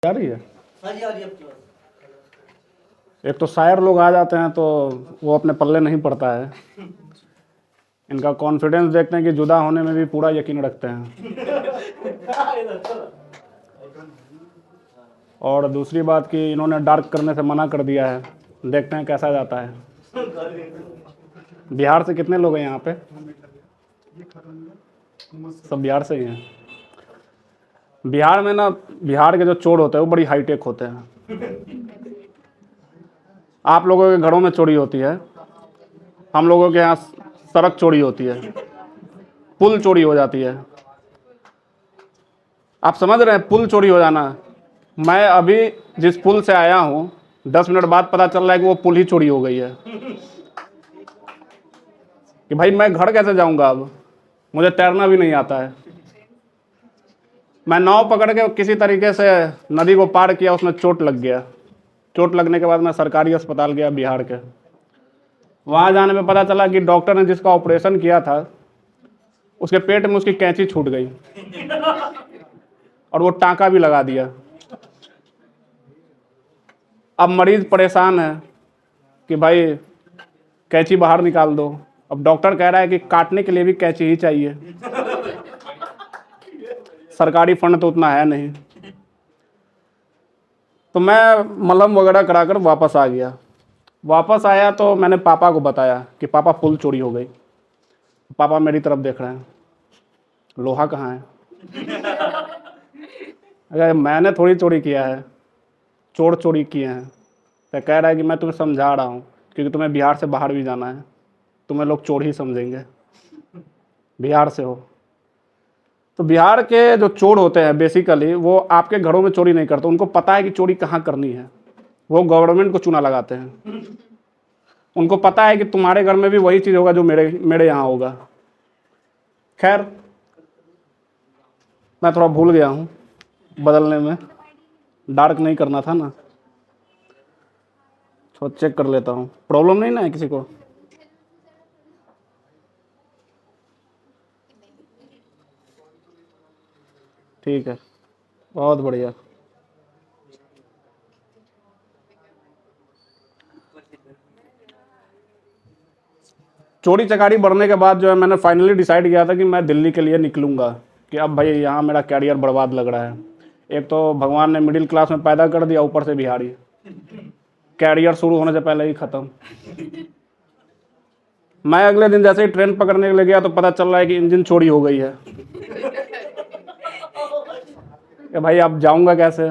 आ रही है। हाँ जी, आ रही है आपकी बात। एक तो शायर लोग आ जाते हैं तो वो अपने पल्ले नहीं पड़ता है। इनका कॉन्फिडेंस देखते हैं कि जुदा होने में भी पूरा यकीन रखते हैं। और दूसरी बात कि इन्होंने डार्क करने से मना कर दिया है, देखते हैं कैसा जाता है। बिहार से कितने लोग हैं यहाँ पे? सब बिहार से ही हैं। बिहार में ना, बिहार के जो चोर होते हैं वो बड़ी हाईटेक होते हैं। आप लोगों के घरों में चोरी होती है, हम लोगों के यहाँ सड़क चोरी होती है, पुल चोरी हो जाती है। आप समझ रहे हैं, पुल चोरी हो जाना। मैं अभी जिस पुल से आया हूँ 10 मिनट बाद पता चल रहा है कि वो पुल ही चोरी हो गई है। कि भाई मैं घर कैसे जाऊंगा? अब मुझे तैरना भी नहीं आता है। मैं नाव पकड़ के किसी तरीके से नदी को पार किया, उसमें चोट लग गया। चोट लगने के बाद मैं सरकारी अस्पताल गया बिहार के। वहाँ जाने में पता चला कि डॉक्टर ने जिसका ऑपरेशन किया था उसके पेट में उसकी कैंची छूट गई और वो टाँका भी लगा दिया। अब मरीज परेशान है कि भाई कैंची बाहर निकाल दो। अब डॉक्टर कह रहा है कि काटने के लिए भी कैंची ही चाहिए। सरकारी फंड तो उतना है नहीं। तो मैं मलहम वगैरह कराकर वापस आ गया। वापस आया तो मैंने पापा को बताया कि पापा पुल चोरी हो गई। पापा मेरी तरफ देख रहे हैं, लोहा कहाँ है? अगर मैंने थोड़ी चोरी किया है, चोर चोरी किए हैं। तो कह रहा है कि मैं तुम्हें समझा रहा हूँ क्योंकि तुम्हें बिहार से बाहर भी जाना है, तुम्हें लोग चोर ही समझेंगे, बिहार से हो। तो बिहार के जो चोर होते हैं बेसिकली वो आपके घरों में चोरी नहीं करते, उनको पता है कि चोरी कहाँ करनी है। वो गवर्नमेंट को चूना लगाते हैं। उनको पता है कि तुम्हारे घर में भी वही चीज़ होगा जो मेरे यहाँ होगा। खैर, मैं थोड़ा भूल गया हूँ बदलने में, डार्क नहीं करना था ना। थोड़ा चेक कर लेता हूँ, प्रॉब्लम नहीं ना है किसी को? ठीक है, बहुत बढ़िया। चोरी चकारी बढ़ने के बाद जो है मैंने फाइनली डिसाइड किया था कि मैं दिल्ली के लिए निकलूँगा। कि अब भाई यहाँ मेरा कैरियर बर्बाद लग रहा है। एक तो भगवान ने मिडिल क्लास में पैदा कर दिया, ऊपर से बिहारी, कैरियर शुरू होने से पहले ही ख़त्म। मैं अगले दिन जैसे ही ट्रेन पकड़ने के लिए गया तो पता चल रहा है कि इंजन चोरी हो गई है। कि भाई अब जाऊँगा कैसे?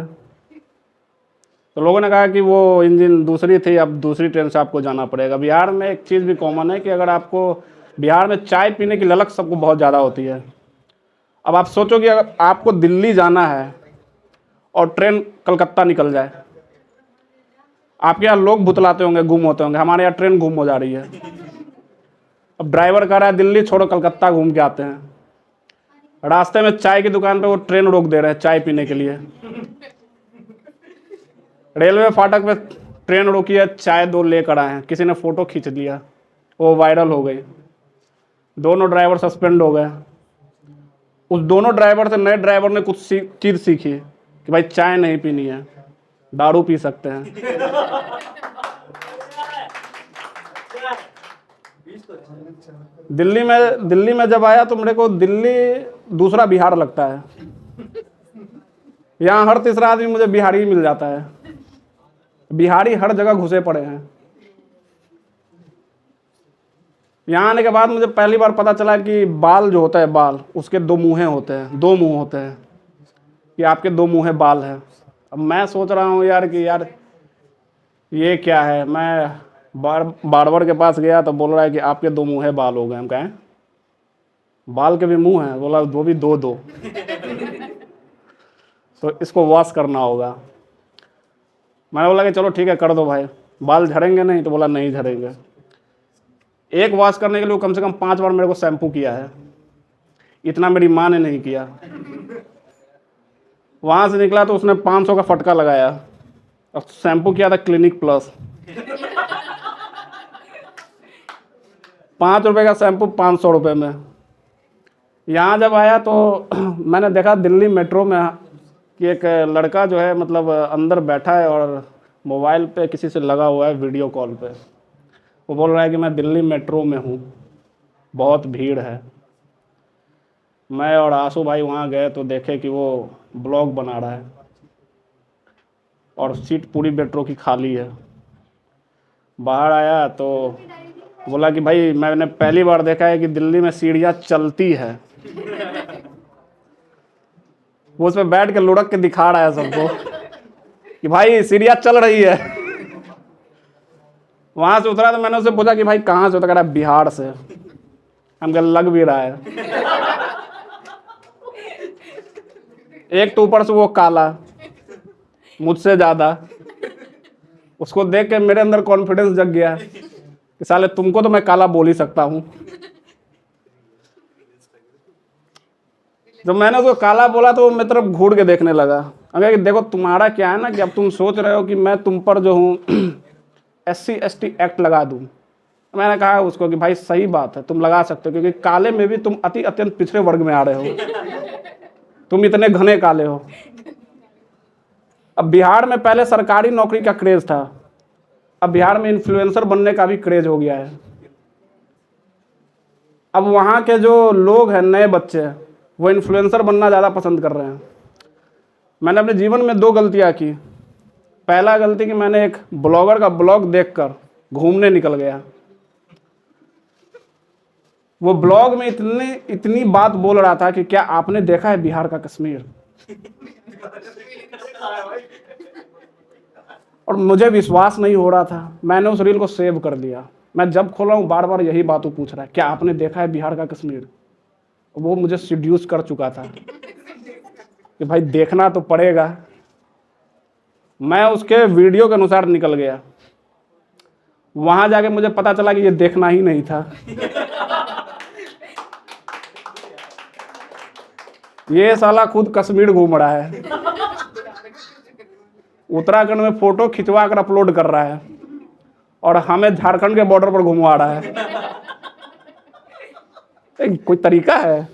तो लोगों ने कहा कि वो इंजन दूसरी थी, अब दूसरी ट्रेन से आपको जाना पड़ेगा। बिहार में एक चीज़ भी कॉमन है कि अगर आपको, बिहार में चाय पीने की ललक सबको बहुत ज़्यादा होती है। अब आप सोचो कि अगर आपको दिल्ली जाना है और ट्रेन कलकत्ता निकल जाए, आपके यहाँ लोग भुतलाते होंगे, गुम होते होंगे। हमारे यहाँ ट्रेन गुम हो जा रही है। अब ड्राइवर कह रहा है दिल्ली छोड़ो कलकत्ता घूम के आते हैं। रास्ते में चाय की दुकान पे वो ट्रेन रोक दे रहे हैं चाय पीने के लिए। रेलवे फाटक पे ट्रेन रोकी है, चाय 2 लेकर आए हैं, किसी ने फ़ोटो खींच लिया, वो वायरल हो गई। दोनों ड्राइवर सस्पेंड हो गए। उस दोनों ड्राइवर से नए ड्राइवर ने कुछ चीज़ सीखी कि भाई चाय नहीं पीनी है, दारू पी सकते हैं। दिल्ली में जब आया तो मेरे को दिल्ली दूसरा बिहार लगता है। यहाँ हर तीसरा आदमी मुझे बिहारी ही मिल जाता है। बिहारी हर जगह घुसे पड़े हैं। यहाँ आने के बाद मुझे पहली बार पता चला कि बाल जो होता है, बाल उसके 2 मुँहें होते हैं, 2 मुँह होते हैं, कि आपके 2 मुँहें बाल हैं। अब मैं सोच रहा हूँ यार कि यार ये क्या है। मैं बार्बर के पास गया तो बोल रहा है कि आपके 2 मुँहें बाल हो गए। हम कहें बाल के भी मुँह हैं? बोला वो भी 2-2। तो इसको वॉश करना होगा। मैंने बोला कि चलो ठीक है कर दो भाई, बाल झड़ेंगे नहीं? तो बोला नहीं झड़ेंगे। एक वॉश करने के लिए कम से कम 5 बार मेरे को शैम्पू किया है। इतना मेरी माँ ने नहीं किया। वहाँ से निकला तो उसने 500 का फटका लगाया और शैम्पू किया था क्लिनिक प्लस। 5 रुपये का शैम्पू 500 रुपये में। यहाँ जब आया तो मैंने देखा दिल्ली मेट्रो में कि एक लड़का जो है मतलब अंदर बैठा है और मोबाइल पे किसी से लगा हुआ है वीडियो कॉल पे। वो बोल रहा है कि मैं दिल्ली मेट्रो में हूँ, बहुत भीड़ है। मैं और आंसू भाई वहाँ गए तो देखे कि वो ब्लॉग बना रहा है और सीट पूरी मेट्रो की खाली है। बाहर आया तो बोला कि भाई मैंने पहली बार देखा है कि दिल्ली में सीढ़ियाँ चलती है। वो उसमें बैठ के लुढ़क के दिखा रहा है सबको कि भाई सीढ़ियाँ चल रही है। वहां से उतरा तो मैंने उससे पूछा कि भाई कहाँ से? उतरा, बिहार से। हम कह लग भी रहा है। एक तो ऊपर से वो काला, मुझसे ज्यादा। उसको देख के मेरे अंदर कॉन्फिडेंस जग गया कि साले तुमको तो मैं काला बोल ही सकता हूँ। जब मैंने उसको काला बोला तो वो मेरी तरफ घूर के देखने लगा। अगर देखो तुम्हारा क्या है ना कि अब तुम सोच रहे हो कि मैं तुम पर जो हूँ SC/ST एक्ट लगा दूं। मैंने कहा उसको कि भाई सही बात है, तुम लगा सकते हो, क्योंकि काले में भी तुम अत्यंत पिछड़े वर्ग में आ रहे हो। तुम इतने घने काले हो। अब बिहार में पहले सरकारी नौकरी का क्रेज था, अब बिहार में इन्फ्लुएंसर बनने का भी क्रेज हो गया है। अब वहाँ के जो लोग हैं, नए बच्चे, वो इन्फ्लुएंसर बनना ज़्यादा पसंद कर रहे हैं। मैंने अपने जीवन में 2 गलतियाँ की। पहला गलती कि मैंने एक ब्लॉगर का ब्लॉग देखकर घूमने निकल गया। वो ब्लॉग में इतनी बात बोल रहा था कि क्या आपने देखा है बिहार का कश्मीर? और मुझे विश्वास नहीं हो रहा था। मैंने उस रील को सेव कर लिया। मैं जब खोला हूँ बार बार यही बात वो पूछ रहा है, क्या आपने देखा है बिहार का कश्मीर? वो मुझे सीड्यूस कर चुका था कि भाई देखना तो पड़ेगा। मैं उसके वीडियो के अनुसार निकल गया। वहां जाके मुझे पता चला कि ये देखना ही नहीं था। ये साला खुद कश्मीर घूम रहा है, उत्तराखंड में फोटो खिंचवा कर अपलोड कर रहा है और हमें झारखंड के बॉर्डर पर घुमवा रहा है। कोई तरीका है?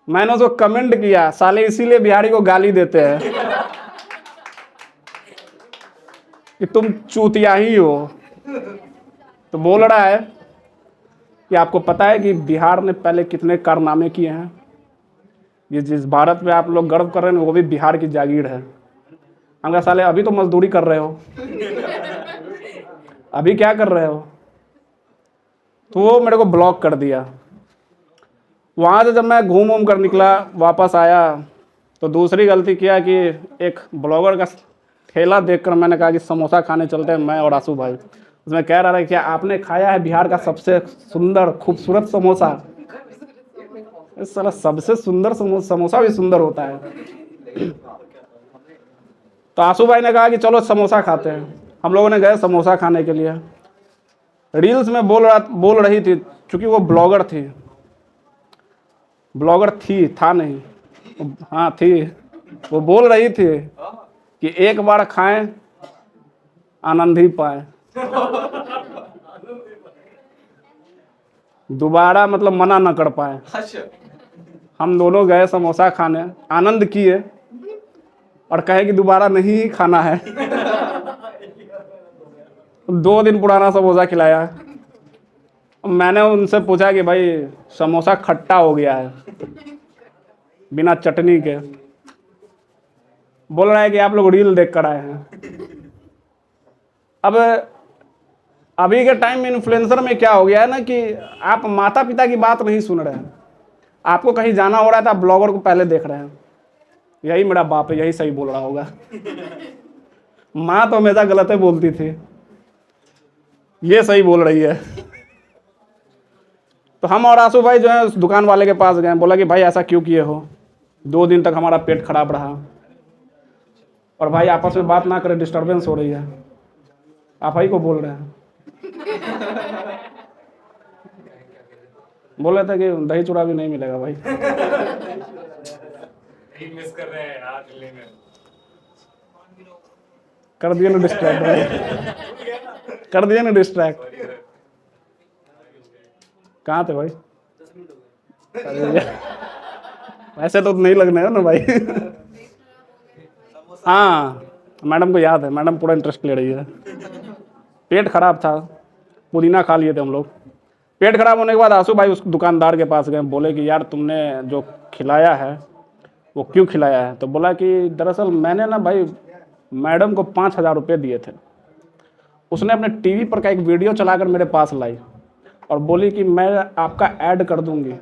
मैंने उसको कमेंट किया, साले इसीलिए बिहारी को गाली देते हैं कि तुम चूतिया ही हो। तो बोल रहा है कि आपको पता है कि बिहार ने पहले कितने कारनामे किए हैं? ये जिस भारत में आप लोग गर्व कर रहे हैं वो भी बिहार की जागीर है। हम कहा साले अभी तो मजदूरी कर रहे हो, अभी क्या कर रहे हो? तो वो मेरे को ब्लॉक कर दिया। वहाँ से जब मैं घूम कर निकला, वापस आया तो दूसरी गलती किया कि एक ब्लॉगर का ठेला देखकर मैंने कहा कि समोसा खाने चलते हैं, मैं और आंसू भाई। उसमें कह रहा था कि क्या आपने खाया है बिहार का सबसे सुंदर खूबसूरत समोसा? इस साला सबसे सुंदर समोसा भी सुंदर होता है। तो आंसू भाई ने कहा कि चलो समोसा खाते हैं। हम लोगों ने गए समोसा खाने के लिए। रील्स में बोल रही थी, चूंकि वो ब्लॉगर थी, था नहीं, हाँ थी। वो बोल रही थी कि एक बार खाएं आनंद ही पाए, दोबारा मतलब मना न कर पाए। हम दोनों गए समोसा खाने, आनंद किए और कहे कि दोबारा नहीं ही खाना है। 2 दिन पुराना समोसा खिलाया। मैंने उनसे पूछा कि भाई समोसा खट्टा हो गया है बिना चटनी के। बोल रहा है कि आप लोग रील देख कर आए हैं। अब अभी के टाइम में इन्फ्लुएंसर में क्या हो गया है ना कि आप माता पिता की बात नहीं सुन रहे हैं। आपको कहीं जाना हो रहा था, ब्लॉगर को पहले देख रहे हैं, यही मेरा बाप है, यही सही बोल रहा होगा। माँ तो हमेशा गलत बोलती थी, ये सही बोल रही है। तो हम और आंसू भाई जो है उस दुकान वाले के पास गए। बोला कि भाई ऐसा क्यों किए हो? 2 दिन तक हमारा पेट खराब रहा। और भाई आपस में बात ना करें, डिस्टरबेंस हो रही है। आप ही को बोल रहे हैं। बोल रहे थे कि दही चूड़ा भी नहीं मिलेगा भाई। मिस कर रहे हैं यार दिल्ली में। कर दिए ना डिस्ट्रैक्ट भाई, कर दिए ना डिस्ट्रैक्ट। कहाँ थे भाई? ऐसे तो नहीं लगने है ना भाई। हाँ मैडम को याद है, मैडम पूरा इंटरेस्ट ले रही है। पेट खराब था, पुदीना खा लिए थे हम लोग। पेट खराब होने के बाद आंसू भाई उस दुकानदार के पास गए, बोले कि यार तुमने जो खिलाया है वो क्यों खिलाया है? तो बोला कि दरअसल मैंने ना भाई मैडम को 5,000 रुपये दिए थे। उसने अपने टीवी पर का एक वीडियो चलाकर मेरे पास लाई और बोली कि मैं आपका ऐड कर दूंगी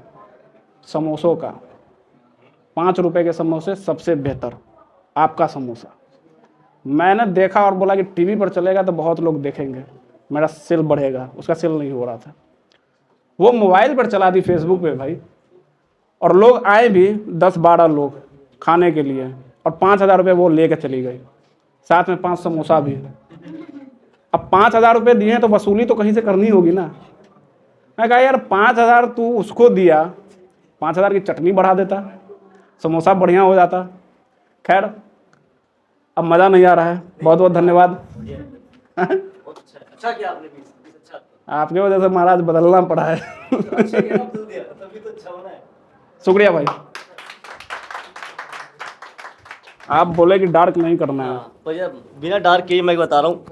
समोसों का, 5 रुपये के समोसे सबसे बेहतर, आपका समोसा। मैंने देखा और बोला कि टीवी पर चलेगा तो बहुत लोग देखेंगे, मेरा सेल बढ़ेगा। उसका सेल नहीं हो रहा था। वो मोबाइल पर चला दी फेसबुक पे भाई, और लोग आए भी 10-12 लोग खाने के लिए, और 5,000 रुपये वो लेके चली गई, साथ में 5 समोसा भी। अब 5,000 रुपये दिए हैं तो वसूली तो कहीं से करनी होगी ना। मैं कहा यार 5,000 तू उसको दिया, 5,000 की चटनी बढ़ा देता, समोसा बढ़िया हो जाता। खैर अब मज़ा नहीं आ रहा है। बहुत बहुत धन्यवाद। अच्छा किया आपने भी, अच्छा आपके वजह से महाराज बदलना पड़ा है। अच्छा किया, आप दिया तभी तो अच्छा होना है। शुक्रिया भाई। आप बोले कि डार्क नहीं करना है। हाँ, पर यार बिना डार के मैं बता रहा हूँ,